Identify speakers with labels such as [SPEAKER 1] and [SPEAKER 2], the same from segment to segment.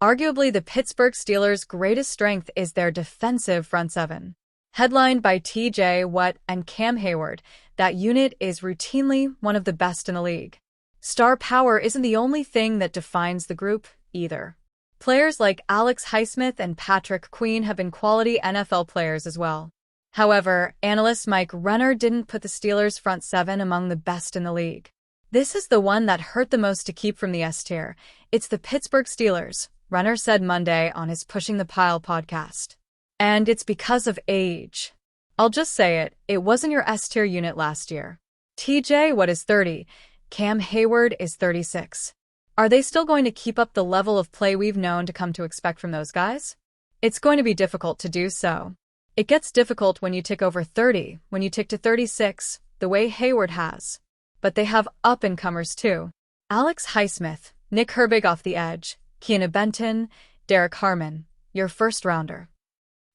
[SPEAKER 1] Arguably, the Pittsburgh Steelers' greatest strength is their defensive front seven. Headlined by T.J. Watt and Cam Hayward, that unit is routinely one of the best in the league. Star power isn't the only thing that defines the group, either. Players like Alex Highsmith and Patrick Queen have been quality NFL players as well. However, analyst Mike Renner didn't put the Steelers' front seven among the best in the league. This is the one that hurt the most to keep from the S tier. It's the Pittsburgh Steelers, Renner said Monday on his Pushing the Pile podcast. And it's because of age. I'll just say it wasn't your S tier unit last year. TJ Watt is 30, Cam Hayward is 36. Are they still going to keep up the level of play we've known to come to expect from those guys? It's going to be difficult to do so. It gets difficult when you tick over 30, when you tick to 36, the way Hayward has. But they have up-and-comers too. Alex Highsmith, Nick Herbig off the edge, Keanu Benton, Derek Harmon, your first-rounder.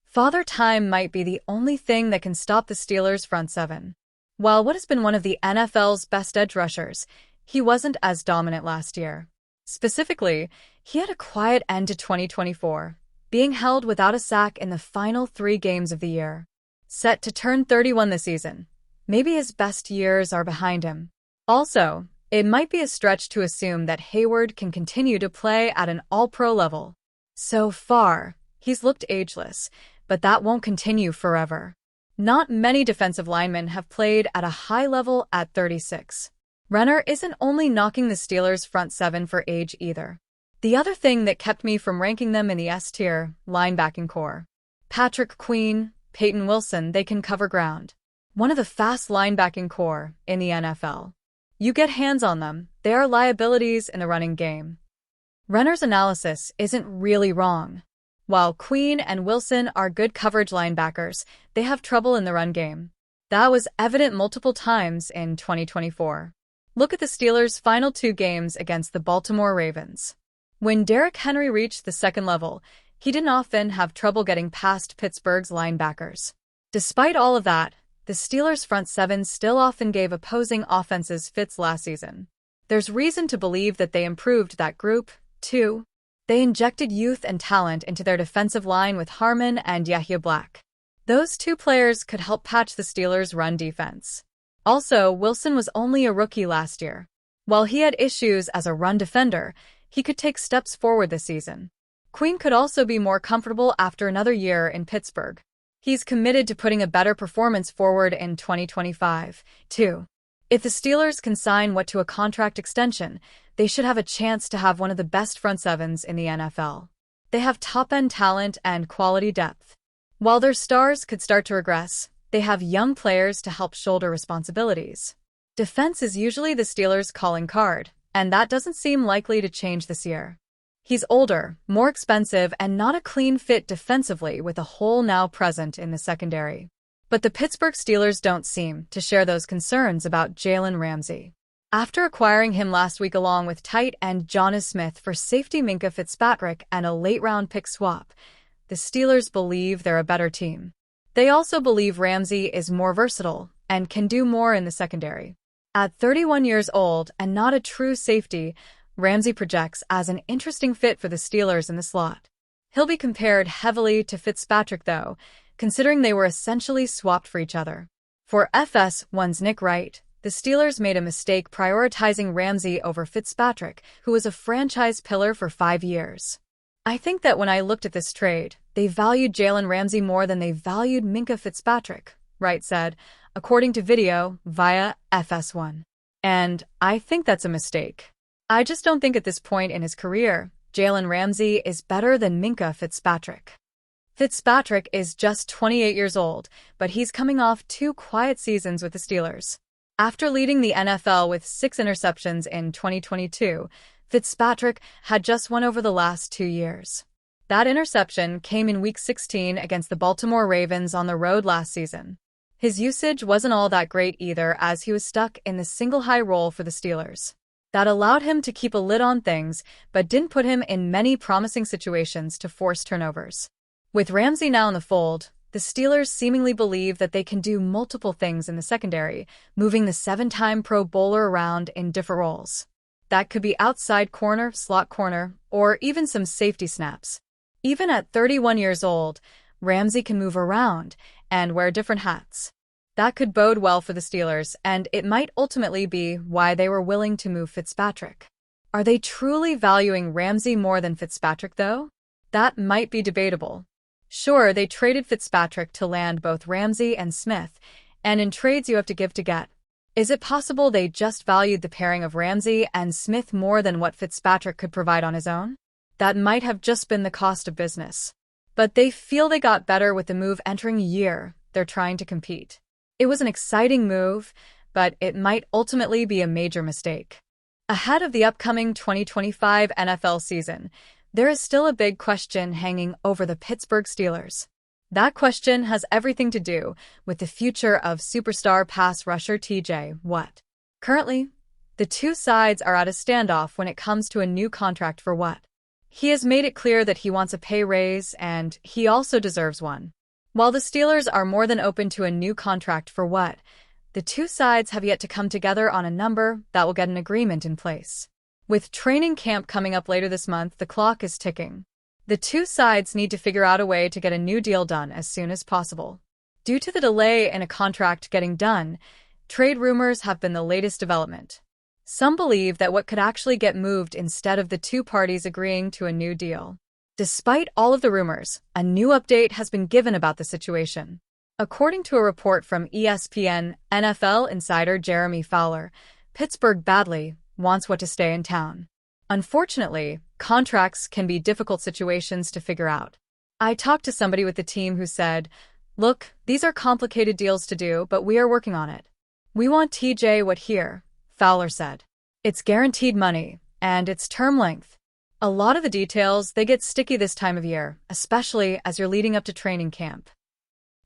[SPEAKER 1] Father Time might be the only thing that can stop the Steelers' front seven. While Watt has been one of the NFL's best edge rushers, he wasn't as dominant last year. Specifically, he had a quiet end to 2024, being held without a sack in the final 3 games of the year. Set to turn 31 this season, maybe his best years are behind him. Also, it might be a stretch to assume that Hayward can continue to play at an all-pro level. So far, he's looked ageless, but that won't continue forever. Not many defensive linemen have played at a high level at 36. Renner isn't only knocking the Steelers' front seven for age either. The other thing that kept me from ranking them in the S tier, linebacking core. Patrick Queen, Peyton Wilson, they can cover ground. One of the fast linebacking core in the NFL. You get hands on them, they are liabilities in the running game. Renner's analysis isn't really wrong. While Queen and Wilson are good coverage linebackers, they have trouble in the run game. That was evident multiple times in 2024. Look at the Steelers' final 2 games against the Baltimore Ravens. When Derrick Henry reached the second level, he didn't often have trouble getting past Pittsburgh's linebackers. Despite all of that, the Steelers' front seven still often gave opposing offenses fits last season. There's reason to believe that they improved that group, too. They injected youth and talent into their defensive line with Harmon and Yahya Black. Those 2 players could help patch the Steelers' run defense. Also, Wilson was only a rookie last year. While he had issues as a run defender, he could take steps forward this season. Queen could also be more comfortable after another year in Pittsburgh. He's committed to putting a better performance forward in 2025, too. If the Steelers can sign Watt to a contract extension, they should have a chance to have one of the best front sevens in the NFL. They have top-end talent and quality depth. While their stars could start to regress, they have young players to help shoulder responsibilities. Defense is usually the Steelers' calling card, and that doesn't seem likely to change this year. He's older, more expensive, and not a clean fit defensively with a hole now present in the secondary. But the Pittsburgh Steelers don't seem to share those concerns about Jalen Ramsey. After acquiring him last week along with tight end Jonnu Smith for safety Minkah Fitzpatrick and a late-round pick swap, the Steelers believe they're a better team. They also believe Ramsey is more versatile and can do more in the secondary. At 31 years old and not a true safety, Ramsey projects as an interesting fit for the Steelers in the slot. He'll be compared heavily to Fitzpatrick, though, considering they were essentially swapped for each other. For FS1's Nick Wright, the Steelers made a mistake prioritizing Ramsey over Fitzpatrick, who was a franchise pillar for 5 years. I think that when I looked at this trade, they valued Jalen Ramsey more than they valued Minkah Fitzpatrick, Wright said, according to video via FS1. And I think that's a mistake. I just don't think at this point in his career, Jalen Ramsey is better than Minkah Fitzpatrick. Fitzpatrick is just 28 years old, but he's coming off 2 quiet seasons with the Steelers. After leading the NFL with 6 interceptions in 2022, Fitzpatrick had just one over the last 2 years. That interception came in Week 16 against the Baltimore Ravens on the road last season. His usage wasn't all that great either, as he was stuck in the single high role for the Steelers. That allowed him to keep a lid on things, but didn't put him in many promising situations to force turnovers. With Ramsey now in the fold, the Steelers seemingly believe that they can do multiple things in the secondary, moving the 7-time Pro Bowler around in different roles. That could be outside corner, slot corner, or even some safety snaps. Even at 31 years old, Ramsey can move around and wear different hats. That could bode well for the Steelers, and it might ultimately be why they were willing to move Fitzpatrick. Are they truly valuing Ramsey more than Fitzpatrick, though? That might be debatable. Sure, they traded Fitzpatrick to land both Ramsey and Smith, and in trades you have to give to get. Is it possible they just valued the pairing of Ramsey and Smith more than what Fitzpatrick could provide on his own? That might have just been the cost of business. But they feel they got better with the move entering a year they're trying to compete. It was an exciting move, but it might ultimately be a major mistake. Ahead of the upcoming 2025 NFL season, there is still a big question hanging over the Pittsburgh Steelers. That question has everything to do with the future of superstar pass rusher T.J. Watt. Currently, the two sides are at a standoff when it comes to a new contract for Watt. He has made it clear that he wants a pay raise, and he also deserves one. While the Steelers are more than open to a new contract for Watt, the two sides have yet to come together on a number that will get an agreement in place. With training camp coming up later this month, the clock is ticking. The two sides need to figure out a way to get a new deal done as soon as possible. Due to the delay in a contract getting done, trade rumors have been the latest development. Some believe that Watt could actually get moved instead of the two parties agreeing to a new deal. Despite all of the rumors, a new update has been given about the situation. According to a report from ESPN, NFL insider Jeremy Fowler, Pittsburgh badly wants Watt to stay in town. Unfortunately, contracts can be difficult situations to figure out. I talked to somebody with the team who said, "Look, these are complicated deals to do, but we are working on it. We want TJ Watt here," Fowler said. "It's guaranteed money, and it's term length. A lot of the details, they get sticky this time of year, especially as you're leading up to training camp."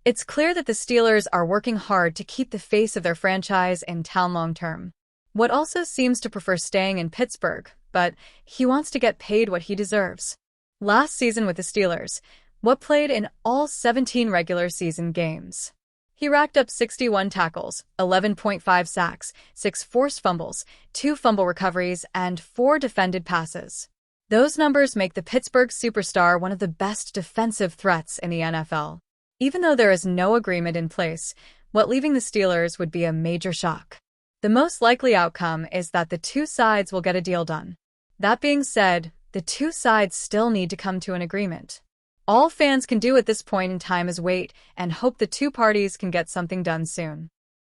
[SPEAKER 1] It's clear that the Steelers are working hard to keep the face of their franchise in town long term. Watt also seems to prefer staying in Pittsburgh, but he wants to get paid what he deserves. Last season with the Steelers, Watt played in all 17 regular season games. He racked up 61 tackles, 11.5 sacks, 6 forced fumbles, 2 fumble recoveries, and 4 defended passes. Those numbers make the Pittsburgh superstar one of the best defensive threats in the NFL. Even though there is no agreement in place, Watt leaving the Steelers would be a major shock. The most likely outcome is that the two sides will get a deal done. That being said, the two sides still need to come to an agreement. All fans can do at this point in time is wait and hope the two parties can get something done soon.